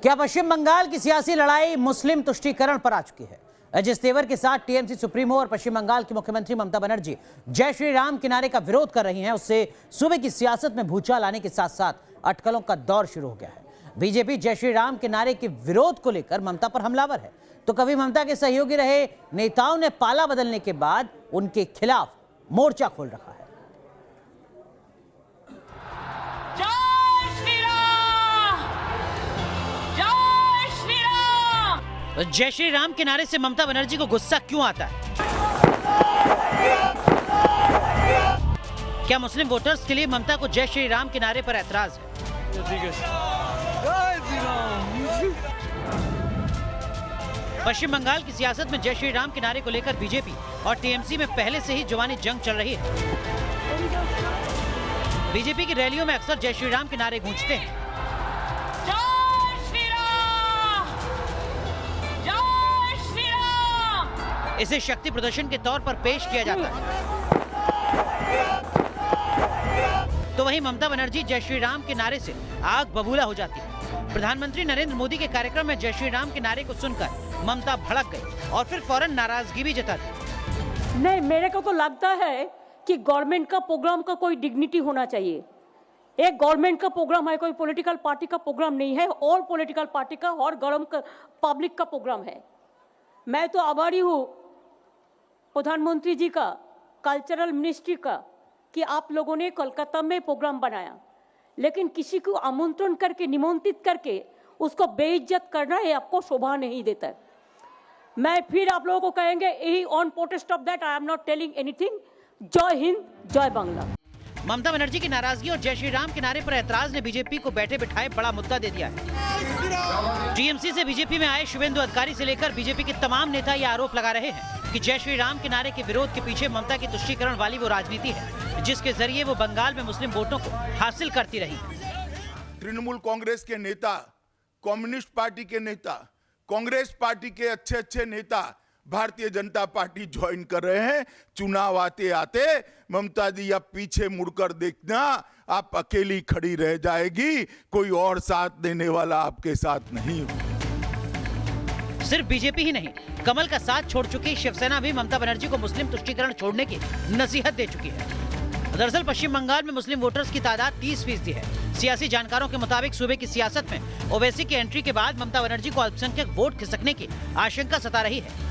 क्या पश्चिम बंगाल की सियासी लड़ाई मुस्लिम तुष्टीकरण पर आ चुकी है? जिस तेवर के साथ टीएमसी सुप्रीमो और पश्चिम बंगाल की मुख्यमंत्री ममता बनर्जी जय श्री राम के नारे का विरोध कर रही हैं, उससे सूबे की सियासत में भूचाल आने के साथ साथ अटकलों का दौर शुरू हो गया है। बीजेपी जय श्री राम के नारे के विरोध को लेकर ममता पर हमलावर है, तो कभी ममता के सहयोगी रहे नेताओं ने पाला बदलने के बाद उनके खिलाफ मोर्चा खोल रखा है। जय श्री राम के नारे से ममता बनर्जी को गुस्सा क्यों आता है? क्या मुस्लिम वोटर्स के लिए ममता को जय श्री राम के नारे पर ऐतराज है? पश्चिम बंगाल की सियासत में जय श्री राम के नारे को लेकर बीजेपी और टीएमसी में पहले से ही जुबानी जंग चल रही है। बीजेपी की रैलियों में अक्सर जय श्री राम के नारे गूंजते हैं। इसे शक्ति प्रदर्शन के तौर पर पेश किया जाता है। तो वहीं ममता बनर्जी जय श्री राम के नारे से आग बबूला हो जाती है। प्रधानमंत्री नरेंद्र मोदी के कार्यक्रम में जय श्री राम के नारे को सुनकर ममता भड़क गई और फिर फौरन नाराजगी भी जता दी। नहीं, मेरे को तो लगता है कि गवर्नमेंट का प्रोग्राम का कोई डिग्निटी होना चाहिए। एक गवर्नमेंट का प्रोग्राम है, कोई पॉलिटिकल पार्टी का प्रोग्राम नहीं है, और पॉलिटिकल पार्टी का और गवर्नमेंट का पब्लिक का प्रोग्राम है। मैं तो आभारी हूँ प्रधानमंत्री जी का, कल्चरल मिनिस्ट्री का, कि आप लोगों ने कोलकाता में प्रोग्राम बनाया, लेकिन किसी को आमंत्रण करके, निमंत्रित करके उसको बेइज्जत करना है आपको शोभा नहीं देता है। मैं फिर आप लोगों को कहेंगे, यही on protest of that I am not telling anything. जय हिंद, जय बांग्ला। ममता बनर्जी की नाराजगी और जय श्री राम के नारे पर ऐतराज ने बीजेपी को बैठे बिठाए बड़ा मुद्दा दे दिया है। टीएमसी से बीजेपी में आए शुभेंदु अधिकारी से लेकर बीजेपी के तमाम नेता ये आरोप लगा रहे हैं कि जय श्री राम के नारे के विरोध के पीछे ममता की तुष्टीकरण वाली वो राजनीति है जिसके जरिए वो बंगाल में मुस्लिम वोटों को हासिल करती रही। तृणमूल कांग्रेस के नेता, कम्युनिस्ट पार्टी के नेता, कांग्रेस पार्टी के अच्छे नेता भारतीय जनता पार्टी ज्वाइन कर रहे हैं। चुनाव आते आते ममता जी आप पीछे मुड़कर देखना, आप अकेली खड़ी रह जाएगी, कोई और साथ देने वाला आपके साथ नहीं हो। सिर्फ बीजेपी ही नहीं, कमल का साथ छोड़ चुकी शिवसेना भी ममता बनर्जी को मुस्लिम तुष्टीकरण छोड़ने की नसीहत दे चुकी है। दरअसल पश्चिम बंगाल में मुस्लिम वोटर्स की तादाद 30% है। सियासी जानकारों के मुताबिक सूबे की सियासत में ओवैसी की एंट्री के बाद ममता बनर्जी को अल्पसंख्यक वोट खिसकने की आशंका सता रही है।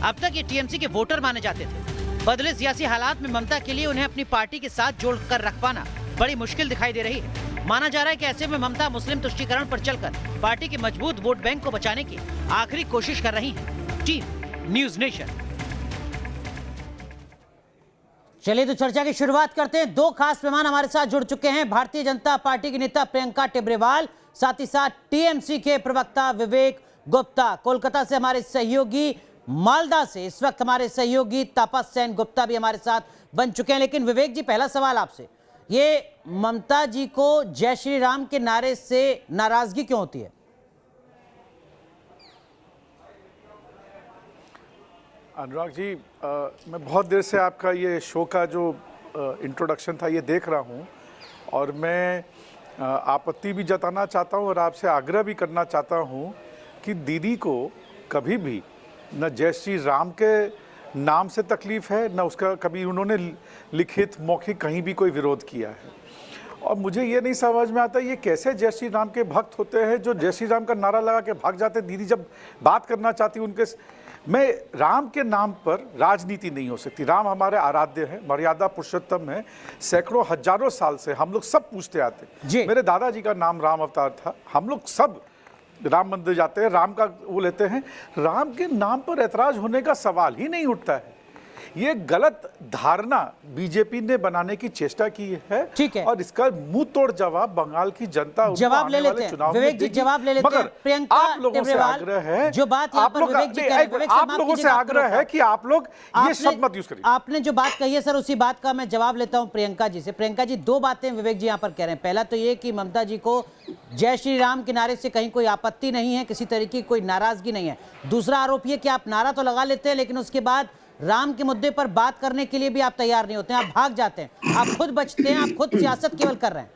अब तक ये टीएमसी के वोटर माने जाते थे। बदले सियासी हालात में ममता के लिए उन्हें अपनी पार्टी के साथ जोड़कर रख पाना बड़ी मुश्किल दिखाई दे रही है। माना जा रहा है कि ऐसे में ममता मुस्लिम तुष्टीकरण पर चलकर पार्टी के मजबूत वोट बैंक को बचाने की आखिरी कोशिश कर रही है। Team news nation. चलिए तो चर्चा की शुरुआत करते हैं। दो खास मेहमान हमारे साथ जुड़ चुके हैं। भारतीय जनता पार्टी की नेता प्रियंका टेब्रेवाल, साथ ही साथ टीएमसी के प्रवक्ता विवेक गुप्ता। कोलकाता से हमारे सहयोगी, मालदा से इस वक्त हमारे सहयोगी तापस सेन गुप्ता भी हमारे साथ बन चुके हैं। लेकिन विवेक जी, पहला सवाल आपसे, ये ममता जी को जय श्री राम के नारे से नाराजगी क्यों होती है? अनुराग जी, मैं बहुत देर से आपका ये शो का जो इंट्रोडक्शन था ये देख रहा हूँ, और मैं आपत्ति भी जताना चाहता हूँ और आपसे आग्रह भी करना चाहता हूँ कि दीदी को कभी भी न जय श्री राम के नाम से तकलीफ है, न उसका कभी उन्होंने लिखित मौखिक कहीं भी कोई विरोध किया है। और मुझे ये नहीं समझ में आता ये कैसे जय श्री राम के भक्त होते हैं जो जय श्री राम का नारा लगा के भाग जाते। दीदी जब बात करना चाहती उनके, मैं राम के नाम पर राजनीति नहीं हो सकती। राम हमारे आराध्य है, मर्यादा पुरुषोत्तम है, सैकड़ों हजारों साल से हम लोग सब पूछते आते। मेरे दादाजी का नाम राम अवतार था, हम लोग सब राम मंदिर जाते हैं, राम का वो लेते हैं। राम के नाम पर ऐतराज होने का सवाल ही नहीं उठता है। ये गलत धारणा बीजेपी ने बनाने की चेष्टा की है, ठीक है, और इसका मुंह तोड़ जवाब बंगाल की जनता जवाब ले लेते हैं। विवेक जी जवाब ले लेते हैं। प्रियंका आप लोगों से आग्रह है, जो बात आप लोगों से आग्रह है कि आप लोग ये शब्द मत यूज करिए। आपने जो बात कही है सर, उसी बात का मैं जवाब लेता हूं प्रियंका जी से। प्रियंका जी, दो बातें विवेक जी यहाँ पर कह रहे हैं। पहला तो ये कि ममता जी को जय श्री राम के नारे से कहीं कोई आपत्ति नहीं है, किसी तरीके की कोई नाराजगी नहीं है। दूसरा आरोप ये कि आप नारा तो लगा लेते हैं लेकिन उसके बाद राम के मुद्दे पर बात करने के लिए भी आप तैयार नहीं होते हैं, आप भाग जाते हैं, आप खुद बचते हैं, आप खुद सियासत केवल कर रहे हैं।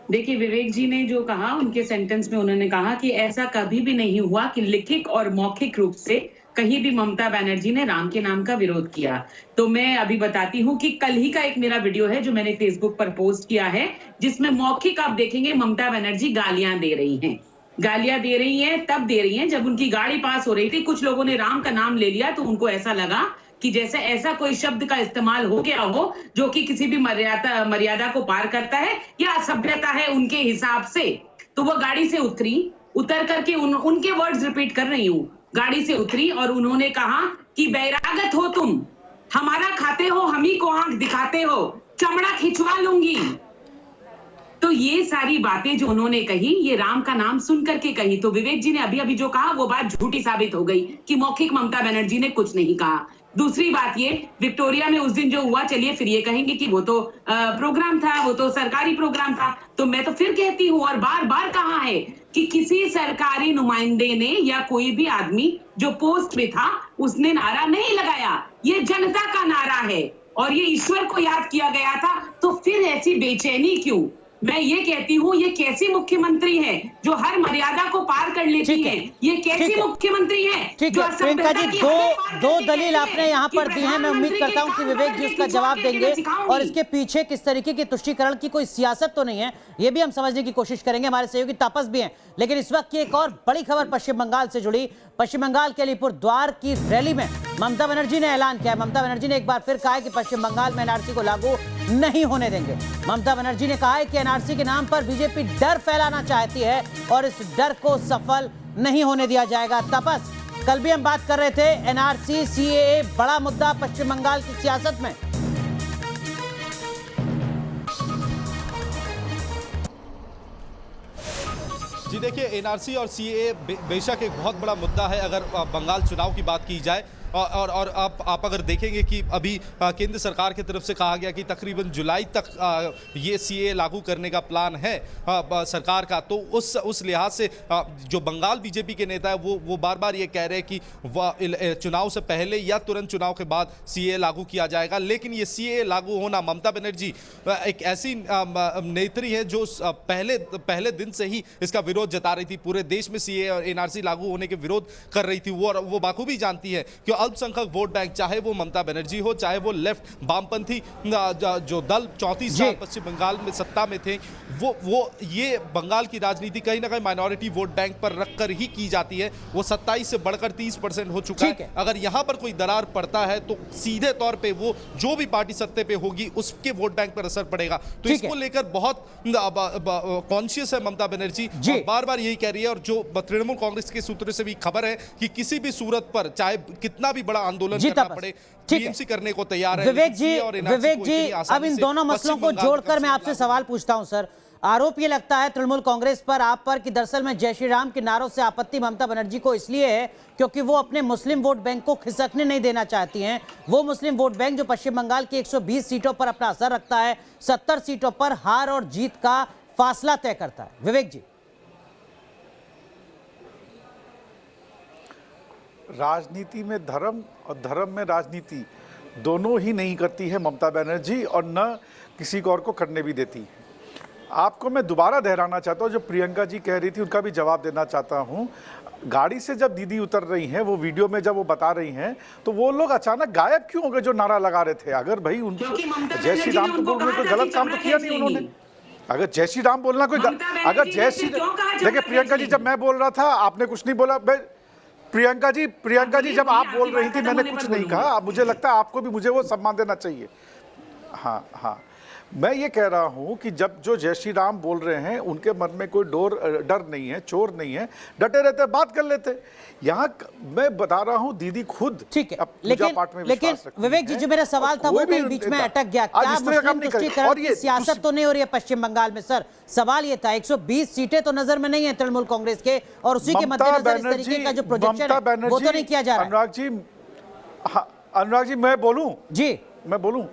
देखिए, विवेक जी ने जो कहा, उनके सेंटेंस में उन्होंने कहा कि ऐसा कभी भी नहीं हुआ कि लिखित और मौखिक रूप से कहीं भी ममता बनर्जी ने राम के नाम का विरोध किया। तो मैं अभी बताती हूँ कि कल ही का एक मेरा वीडियो है जो मैंने फेसबुक पर पोस्ट किया है, जिसमें मौखिक आप देखेंगे ममता बनर्जी गालियां दे रही हैं। गालियां दे रही हैं तब दे रही हैं जब उनकी गाड़ी पास हो रही थी, कुछ लोगों ने राम का नाम ले लिया तो उनको ऐसा लगा कि जैसे ऐसा कोई शब्द का इस्तेमाल हो गया हो जो कि किसी भी मर्यादा को पार करता है या असभ्यता है उनके हिसाब से। तो वो गाड़ी से उतर करके उनके वर्ड्स रिपीट कर रही हूँ, गाड़ी से उतरी और उन्होंने कहा कि बैरागत हो तुम, हमारा खाते हो, हम ही को आंख दिखाते हो, चमड़ा खिंचवा लूंगी। तो ये सारी बातें जो उन्होंने कही, ये राम का नाम सुन करके कही। तो विवेक जी ने अभी अभी जो कहा वो बात झूठी साबित हो गई कि मौखिक ममता बनर्जी ने कुछ नहीं कहा। दूसरी बात ये, विक्टोरिया में उस दिन जो हुआ, चलिए फिर ये कहेंगे कि वो तो प्रोग्राम था, वो तो सरकारी प्रोग्राम था। तो मैं तो फिर कहती हूँ और बार बार कहा है कि किसी सरकारी नुमाइंदे ने या कोई भी आदमी जो पोस्ट में था उसने नारा नहीं लगाया, ये जनता का नारा है और ये ईश्वर को याद किया गया था। तो फिर ऐसी बेचैनी क्यों? मैं ये कहती हूँ, ये कैसी मुख्यमंत्री है जो हर मर्यादा को पार कर लेती है? ये कैसी मुख्यमंत्री है? ठीक है प्रियंका जी, दो दलील आपने यहाँ पर दी हैं। मैं उम्मीद करता हूँ कि विवेक जी उसका जवाब देंगे और इसके पीछे किस तरीके की तुष्टीकरण की कोई सियासत तो नहीं है, ये भी हम समझने की कोशिश करेंगे। हमारे सहयोगी तापस भी हैं। लेकिन इस वक्त की एक और बड़ी खबर पश्चिम बंगाल से जुड़ी। पश्चिम बंगाल के अलीपुरद्वार की रैली में ममता बनर्जी ने ऐलान किया है। ममता बनर्जी ने एक बार फिर कहा है कि पश्चिम बंगाल में एनआरसी को लागू नहीं होने देंगे। ममता बनर्जी ने कहा है कि एनआरसी के नाम पर बीजेपी डर फैलाना चाहती है और इस डर को सफल नहीं होने दिया जाएगा। तपस, कल भी हम बात कर रहे थे एनआरसी सीएए बड़ा मुद्दा पश्चिम बंगाल की सियासत में। जी देखिए, एनआरसी और सीएए बेशक एक बहुत बड़ा मुद्दा है अगर बंगाल चुनाव की बात की जाए। और आप अगर देखेंगे कि अभी केंद्र सरकार की तरफ से कहा गया कि तकरीबन जुलाई तक ये सीएए लागू करने का प्लान है सरकार का। तो उस लिहाज से जो बंगाल बीजेपी के नेता है वो बार बार ये कह रहे हैं कि चुनाव से पहले या तुरंत चुनाव के बाद सीएए लागू किया जाएगा। लेकिन ये सीएए लागू होना, ममता बनर्जी एक ऐसी नेत्री है जो पहले दिन से ही इसका विरोध जता रही थी, पूरे देश में सीएए और एनआरसी लागू होने के विरोध कर रही थी। वो बाखूबी जानती है कि अल्पसंख्यक वोट बैंक, चाहे वो ममता बनर्जी हो, चाहे वो लेफ्ट वामपंथी जो दल 34 साल पश्चिम बंगाल में सत्ता में थे, वो ये बंगाल की राजनीति कहीं ना कहीं माइनॉरिटी वोट बैंक पर रखकर ही की जाती है। वो 27 से बढ़कर 30% हो चुका है। अगर यहां पर कोई दरार पड़ता है तो सीधे तौर पे वो जो भी पार्टी सत्ते पे होगी उसके वोट बैंक पर असर पड़ेगा। तो इसको लेकर बहुत कॉन्शियस है ममता बनर्जी, बार बार यही कह रही है। और जो तृणमूल कांग्रेस के सूत्रों से भी खबर है कि किसी भी सूरत पर चाहे कितना भी बड़ा आंदोलन करना पड़े, टीएमसी करने को तैयार है। विवेक जी अब इन दोनों मसलों को जोड़कर मैं आपसे सवाल पूछता हूं सर। आरोप ये लगता है तृणमूल कांग्रेस पर, आप पर, कि दरअसल में जय श्री राम के नारों से आपत्ति ममता बनर्जी को इसलिए है क्योंकि वो अपने मुस्लिम वोट बैंक को खिसकने नहीं देना चाहती हैं। वो मुस्लिम वोट बैंक जो पश्चिम बंगाल की 120 सीटों पर अपना असर रखता है, 70 सीटों पर हार और जीत का फासला तय करता है। विवेक जी, राजनीति में धर्म और धर्म में राजनीति दोनों ही नहीं करती है ममता बनर्जी, और न किसी को और को करने भी देती है। आपको मैं दोबारा दोहराना चाहता हूँ, जो प्रियंका जी कह रही थी उनका भी जवाब देना चाहता हूँ। गाड़ी से जब दीदी उतर रही हैं, वो वीडियो में जब वो बता रही हैं, तो वो लोग अचानक गायब क्यों हो गए जो नारा लगा रहे थे? अगर भाई उनको जय श्री राम तो बोलने कोई गलत काम तो किया नहीं उन्होंने। अगर जय श्री राम बोलना कोई अगर जय श्री, देखिए प्रियंका जी, जब मैं बोल रहा था आपने कुछ नहीं बोला। प्रियंका जी जब आप बोल रही थी मैंने कुछ नहीं कहा। मुझे लगता है आपको भी मुझे वो सम्मान देना चाहिए। हाँ, मैं ये कह रहा हूं कि जब जो जय श्री राम बोल रहे हैं उनके मन में कोई डर नहीं है, चोर नहीं है, डटे रहते, बात कर लेते। यहाँ मैं बता रहा हूं दीदी खुद ठीक है, लेकिन विवेक जी, जो मेरा सवाल था वो कहीं बीच में अटक गया। क्या मुस्लिम तुष्टीकरण की सियासत तो नहीं हो रही है पश्चिम बंगाल में? सर सवाल ये था, 120 सीटें तो नजर में नहीं है तृणमूल कांग्रेस के, और उसी के मद्देनजर इस तरीके का जो प्रोजेक्शन है वो तो नहीं किया जा रहा। अनुराग जी मैं बोलूं,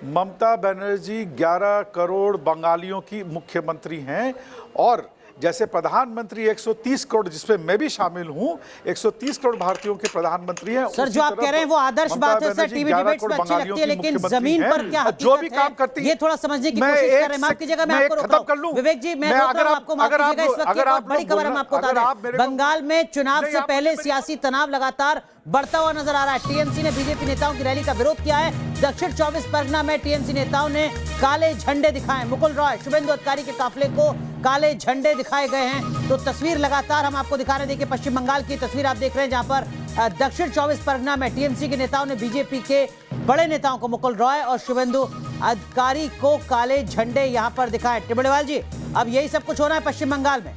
ममता बनर्जी 11 करोड़ बंगालियों की मुख्यमंत्री हैं, और जैसे प्रधानमंत्री 130 करोड़, जिसमें मैं भी शामिल हूं, 130 करोड़ भारतीयों के प्रधानमंत्री हैं। सर जो आप कह रहे हैं वो आदर्श बात है सर, टीवी डिबेट्स में अच्छी लगती है, लेकिन जमीन पर क्या जो भी हकीकत काम है करती ये थोड़ा समझने की कोशिश कर रहे हैं। माफ कीजिएगा, मैं आपको रोक रहा हूं। विवेक जी, मैं रोक रहा हूं आपको, माफ कीजिएगा। इस वक्त एक बड़ी खबर हम आपको बता दें, बंगाल में चुनाव से पहले सियासी तनाव लगातार बढ़ता हुआ नजर आ रहा है। टीएमसी ने बीजेपी नेताओं की रैली का विरोध किया है। दक्षिण 24 परगना में टीएमसी नेताओं ने काले झंडे दिखाए। मुकुल रॉय, शुभेंदु अधिकारी के काफिले को काले झंडे दिखाए गए हैं। तो तस्वीर लगातार हम आपको दिखा रहे हैं। देखिए पश्चिम बंगाल की तस्वीर आप देख रहे हैं, जहां पर दक्षिण 24 परगना में टीएमसी के नेताओं ने बीजेपी के बड़े नेताओं को, मुकुल रॉय और शुभेंदु अधिकारी को काले झंडे यहां पर दिखाए। टिबड़ेवाल जी, अब यही सब कुछ हो रहा है पश्चिम बंगाल में।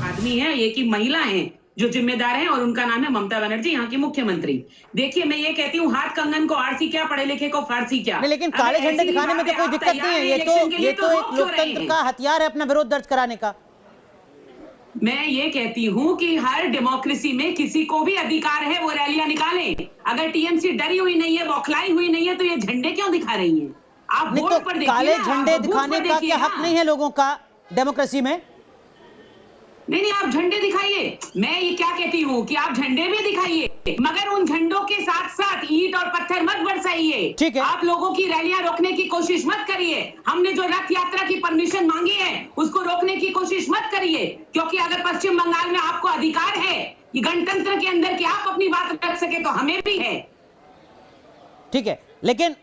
आदमी है, ये की महिला है जो जिम्मेदार है, और उनका नाम है ममता बनर्जी, यहाँ की मुख्यमंत्री। देखिए मैं ये कहती हूँ, हाथ कंगन को आरसी क्या, पढ़े लिखे को फारसी क्या। नहीं, लेकिन काले झंडे दिखाने में तो कोई दिक्कत नहीं है। ये तो एक लोकतंत्र का हथियार है अपना विरोध दर्ज कराने का। मैं ये कहती हूँ कि हर डेमोक्रेसी में किसी को भी अधिकार है वो रैलियां निकालें। अगर टीएमसी डरी हुई नहीं है, बौखलाई हुई नहीं है, तो ये झंडे क्यों दिखा रही है? आप नहीं तो काले झंडे दिखाने का क्या हक नहीं है लोगों का डेमोक्रेसी में? नहीं, आप झंडे दिखाइए। मैं ये क्या कहती हूँ कि आप झंडे भी दिखाइए, मगर उन झंडों के साथ साथ ईंट और पत्थर मत बरसाइए। ठीक है। आप लोगों की रैलियां रोकने की कोशिश मत करिए। हमने जो रथ यात्रा की परमिशन मांगी है उसको रोकने की कोशिश मत करिए, क्योंकि अगर पश्चिम बंगाल में आपको अधिकार है कि गणतंत्र के अंदर कि आप अपनी बात रख सके, तो हमें भी है। ठीक है, लेकिन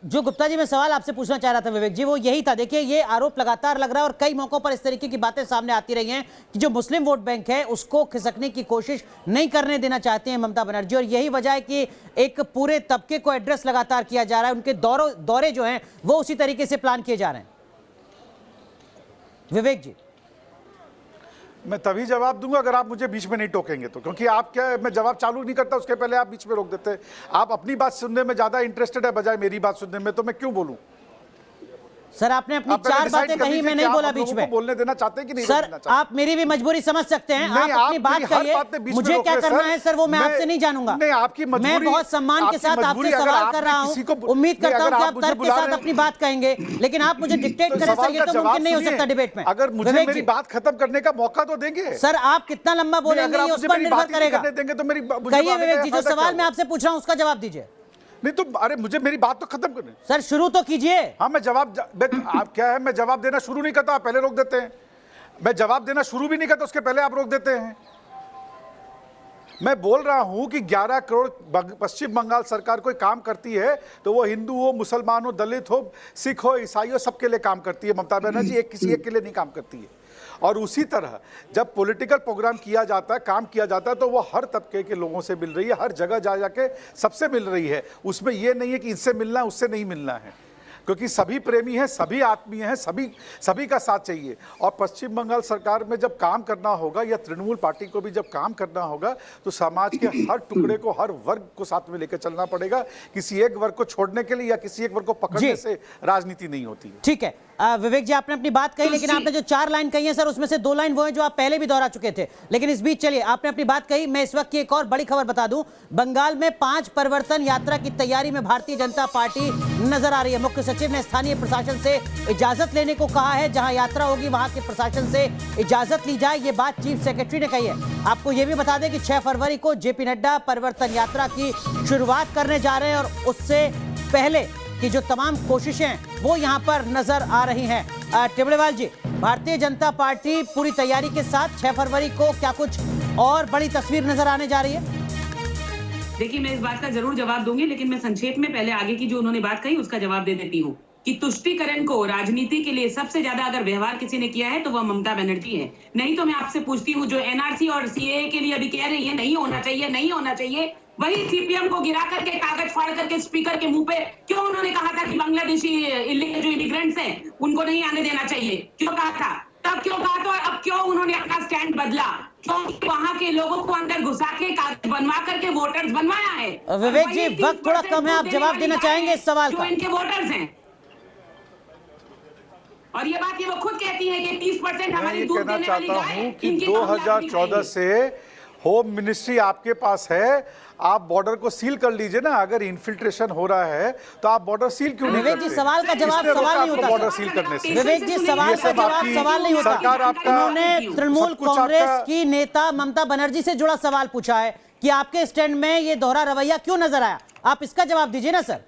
जो गुप्ता जी मैं सवाल आपसे पूछना चाह रहा था विवेक जी, वो यही था। देखिए ये आरोप लगातार लग रहा है और कई मौकों पर इस तरीके की बातें सामने आती रही हैं कि जो मुस्लिम वोट बैंक है उसको खिसकने की कोशिश नहीं करने देना चाहते हैं ममता बनर्जी, और यही वजह है कि एक पूरे तबके को एड्रेस लगातार किया जा रहा है। उनके दौरे जो हैं वो उसी तरीके से प्लान किए जा रहे हैं। विवेक जी, मैं तभी जवाब दूंगा अगर आप मुझे बीच में नहीं टोकेंगे तो, क्योंकि आप क्या, मैं जवाब चालू नहीं करता उसके पहले आप बीच में रोक देते हैं। आप अपनी बात सुनने में ज्यादा इंटरेस्टेड है बजाय मेरी बात सुनने में, तो मैं क्यों बोलूं? सर आपने अपनी चार बातें कही, मैं नहीं बोला बीच में। बोलने देना चाहते हैं कि नहीं? सर आप मेरी भी मजबूरी समझ सकते हैं, आप अपनी बात कहिए, मुझे क्या करना है सर वो मैं आपसे नहीं जानूंगा। नहीं, आपकी मजबूरी, मैं बहुत सम्मान के साथ आपसे सवाल कर रहा हूं, उम्मीद करता हूं कि आप तर्क के साथ अपनी बात कहेंगे, लेकिन आप मुझे डिक्टेट करें सर, ये तो मुमकिन नहीं हो सकता डिबेट में। अगर मुझे मेरी बात खत्म करने का मौका तो देंगे सर। आप कितना लंबा बोलेंगे ये उस पर निर्भर करेगा। कहिए विवेक जी, जो सवाल मैं आपसे पूछ रहा हूं उसका जवाब दीजिए। नहीं तो अरे मुझे मेरी बात तो खत्म करनी सर, शुरू तो कीजिए। हाँ मैं जवाब, आप क्या है, मैं जवाब देना शुरू नहीं करता, आप पहले रोक देते हैं। मैं जवाब देना शुरू भी नहीं करता, उसके पहले आप रोक देते हैं। मैं बोल रहा हूं कि 11 करोड़ पश्चिम बंगाल सरकार कोई काम करती है तो वो हिंदू हो, मुसलमान हो, दलित हो, सिख हो, ईसाई हो, सबके लिए काम करती है। ममता बनर्जी एक किसी एक के लिए नहीं काम करती है। और उसी तरह जब पॉलिटिकल प्रोग्राम किया जाता है, काम किया जाता है, तो वो हर तबके के लोगों से मिल रही है, हर जगह जा जाके सबसे मिल रही है। उसमें ये नहीं है कि इससे मिलना है उससे नहीं मिलना है, क्योंकि सभी प्रेमी हैं, सभी आत्मीय हैं, सभी का साथ चाहिए। और पश्चिम बंगाल सरकार में जब काम करना होगा या तृणमूल पार्टी को भी जब काम करना होगा तो समाज के हर टुकड़े को, हर वर्ग को साथ में लेकर चलना पड़ेगा। किसी एक वर्ग को छोड़ने के लिए या किसी एक वर्ग को पकड़ने से राजनीति नहीं होती है। ठीक है विवेक जी, आपने अपनी बात कही, लेकिन आपने जो 4 लाइन कही है सर उसमें से 2 लाइन वो है जो आप पहले भी दोहरा चुके थे। लेकिन इस बीच चलिए, आपने अपनी बात कही, मैं इस वक्त की एक और बड़ी खबर बता दूं। बंगाल में 5 परिवर्तन यात्रा की तैयारी में भारतीय जनता पार्टी नजर आ रही है। मुख्य सचिव ने स्थानीय प्रशासन से इजाजत लेने को कहा है, जहां यात्रा होगी वहां के प्रशासन से इजाजत ली जाए, ये बात चीफ सेक्रेटरी ने कही है। आपको यह भी बता दें कि 6 फरवरी को जेपी नड्डा परिवर्तन यात्रा की शुरुआत करने जा रहे हैं, और उससे पहले कि जो तमाम कोशिशें वो यहां पर नजर आ रही हैं। टिबड़ेवाल जी, भारतीय जनता पार्टी पूरी तैयारी के साथ 6 फरवरी को क्या कुछ और बड़ी तस्वीर नजर आने जा रही है? देखिए मैं इस बात का जरूर जवाब दूंगी, लेकिन मैं संक्षेप में पहले आगे की जो उन्होंने बात कही उसका जवाब दे देती हूँ कि तुष्टीकरण को राजनीति के लिए सबसे ज्यादा अगर व्यवहार किसी ने किया है तो वह ममता बनर्जी है। नहीं तो मैं आपसे पूछती हूँ, जो एनआरसी और सीएए के लिए अभी कह रही है नहीं होना चाहिए, नहीं होना चाहिए, वही सीपीएम को गिरा करके, कागज फाड़ करके स्पीकर के मुंह पे क्यों उन्होंने कहा था कि बांग्लादेशी जो इमिग्रेंट्स हैं उनको नहीं आने देना चाहिए? क्यों कहा था? तब क्यों कहा था? और अब क्यों उन्होंने अपना स्टैंड बदला? क्योंकि वहां के लोगों को अंदर घुसा के कागज बनवा करके वोटर्स बनवाया है। विवेक जी, वक्त थोड़ा कम है, आप जवाब देना चाहेंगे इस सवाल का? जो इनके वोटर्स हैं, और ये बात ये वो खुद कहती है कि 30% हमारी दूध देने वाली गाय, कि 2014 से होम मिनिस्ट्री आपके पास है, आप बॉर्डर को सील कर लीजिए ना। अगर इन्फिल्ट्रेशन हो रहा है तो आप बॉर्डर सील क्यों नहीं विवेक जी, करते? सवाल का जवाब किसने सवाल रोका नहीं आपको होता बॉर्डर सर। सील करने से? विवेक जी, सवाल ये का सब जवाब आपकी सवाल नहीं होता। सरकार आपका उन्होंने तृणमूल सब कुछ कांग्रेस आपका- की नेता ममता बनर्जी से जुड़ा सवाल पूछा है कि आपके स्टैंड में ये दोहरा रवैया क्यों नजर आया। आप इसका जवाब दीजिए ना सर।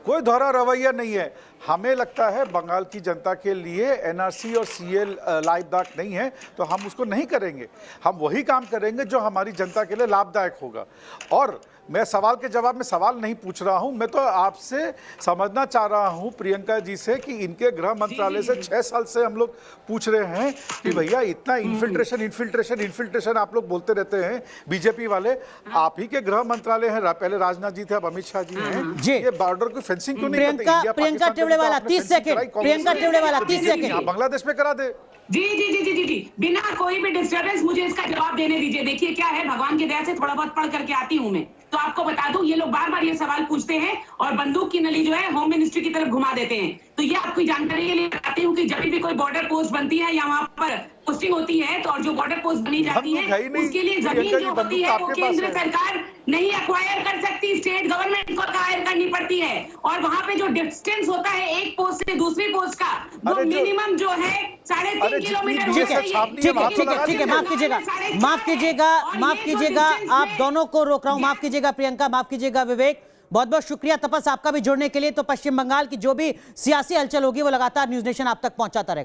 कोई दोहरा रवैया नहीं है। हमें लगता है बंगाल की जनता के लिए एनआरसी और सीए लाभदायक नहीं है तो हम उसको नहीं करेंगे। हम वही काम करेंगे जो हमारी जनता के लिए लाभदायक होगा। और मैं सवाल के जवाब में सवाल नहीं पूछ रहा हूं, मैं तो आपसे समझना चाह रहा हूं प्रियंका जी से कि इनके गृह मंत्रालय से 6 साल से हम लोग पूछ रहे हैं कि भैया इतना इन्फिल्ट्रेशन आप लोग बोलते रहते हैं बीजेपी वाले। आप ही के गृह मंत्रालय हैं, पहले राजनाथ जी थे, अब अमित शाह जी हैं। जी। ये बॉर्डर की फेंसिंग क्यों नहीं करते? प्रियंका इंडिया, प्रियंका पाकिस्तान पे टेवड़ेवाला तो आपने 30 fencing सेकंड। कराई, कांग्रेस प्रियंका ने। टेवड़ेवाला 30 जी, जी, सेकंड। आप बांग्लादेश में करा दे। जी, बिना कोई भी डिस्टर्बेंस मुझे इसका जवाब देने दीजिए। देखिए क्या है, भगवान की दया से थोड़ा बहुत पढ़ करके आती हूँ मैं, तो आपको बता दूं, ये लोग बार बार ये सवाल पूछते हैं और बंदूक की नली जो है होम मिनिस्ट्री की तरफ घुमा देते हैं। तो ये आपकी जानकारी के लिए बताती हूँ कि जब भी कोई बॉर्डर पोस्ट बनती है या वहां पर पोस्टिंग होती है तो और जो बॉर्डर पोस्ट बनी जाती बंदूक है ही है नहीं। उसके लिए जमीन प्रियंका जी, जो होती बंदूक है वो आपके पास केंद्र है। सरकार नहीं एक्वायर कर सकती, स्टेट गवर्नमेंट को एक्वायर करनी पड़ती है। और वहां पे जो डिस्टेंस होता है एक पोस्ट से दूसरी पोस्ट का, वो अरे जो- मिनिमम जो है 3.5 अरे जितनी किलोमीटर दूर होना से चाहिए। छापनी है, ठीक है वहाँ तो ठीक है लगा ठीक है, दीजिए। माफ कीजिएगा माफ कीजिएगा माफ कीजिएगा, आप दोनों को रोक रहा हूं। माफ कीजिएगा प्रियंका, माफ कीजिएगा विवेक, बहुत बहुत शुक्रिया तपस आपका भी जुड़ने के लिए। तो पश्चिम बंगाल की जो भी सियासी हलचल होगी वो लगातार न्यूज नेशन आप तक पहुंचाता रहेगा।